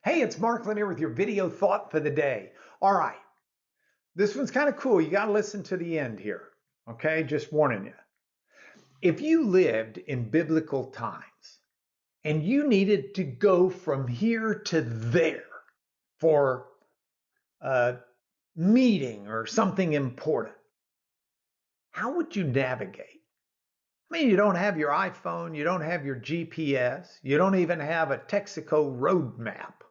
Hey, it's Mark Lanier with your video thought for the day. All right, this one's kind of cool. You got to listen to the end here. Okay, just warning you. If you lived in biblical times and you needed to go from here to there for a meeting or something important, how would you navigate? I mean, you don't have your iPhone, you don't have your GPS, you don't even have a Texaco road map.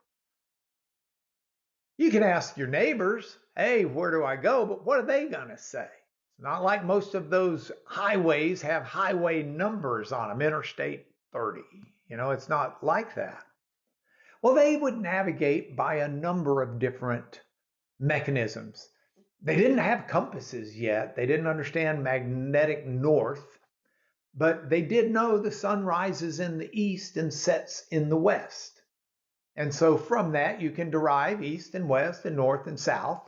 You can ask your neighbors, hey, where do I go? But what are they going to say? It's not like most of those highways have highway numbers on them, Interstate 30. It's not like that. Well, they would navigate by a number of different mechanisms. They didn't have compasses yet. They didn't understand magnetic north, but they did know the sun rises in the east and sets in the west. And so from that, you can derive east and west and north and south.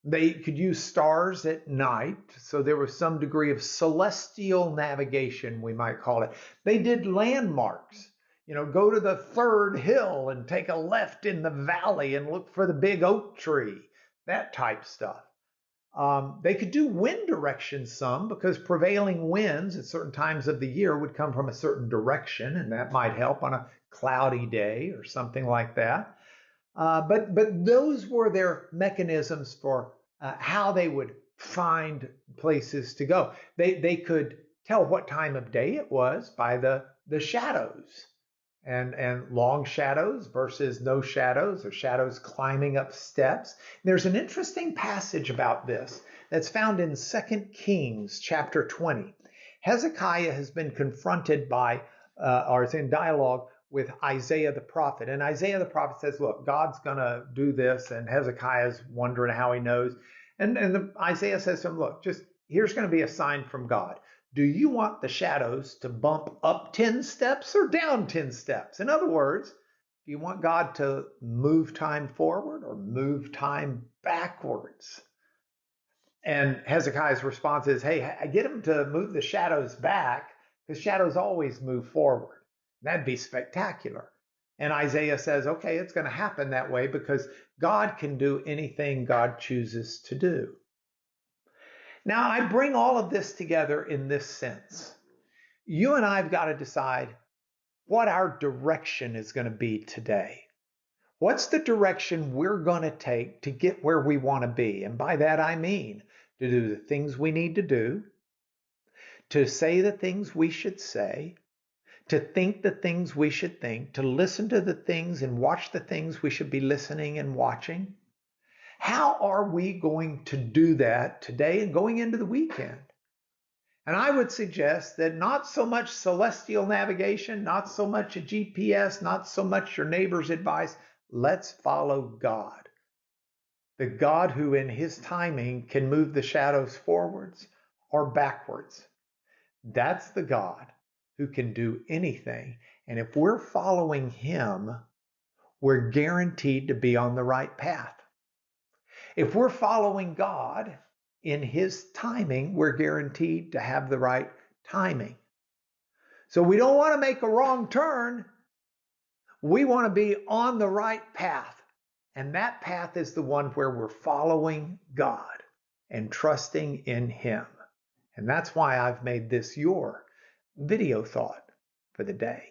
They could use stars at night. So there was some degree of celestial navigation, we might call it. They did landmarks. Go to the third hill and take a left in the valley and look for the big oak tree, that type stuff. They could do wind direction some because prevailing winds at certain times of the year would come from a certain direction, and that might help on a cloudy day or something like that. But those were their mechanisms for how they would find places to go. They could tell what time of day it was by the shadows. And long shadows versus no shadows, or shadows climbing up steps. There's an interesting passage about this that's found in 2 Kings chapter 20. Hezekiah has been confronted by, or is in dialogue with Isaiah the prophet. And Isaiah the prophet says, look, God's going to do this. And Hezekiah's wondering how he knows. And Isaiah says to him, look, just here's going to be a sign from God. Do you want the shadows to bump up 10 steps or down 10 steps? In other words, do you want God to move time forward or move time backwards? And Hezekiah's response is, hey, get him to move the shadows back, because shadows always move forward. That'd be spectacular. And Isaiah says, okay, it's going to happen that way because God can do anything God chooses to do. Now, I bring all of this together in this sense. You and I have got to decide what our direction is going to be today. What's the direction we're going to take to get where we want to be? And by that, I mean to do the things we need to do, to say the things we should say, to think the things we should think, to listen to the things and watch the things we should be listening and watching. How are we going to do that today and going into the weekend? And I would suggest that not so much celestial navigation, not so much a GPS, not so much your neighbor's advice. Let's follow God. The God who in his timing can move the shadows forwards or backwards. That's the God who can do anything. And if we're following him, we're guaranteed to be on the right path. If we're following God in his timing, we're guaranteed to have the right timing. So we don't want to make a wrong turn. We want to be on the right path. And that path is the one where we're following God and trusting in him. And that's why I've made this your video thought for the day.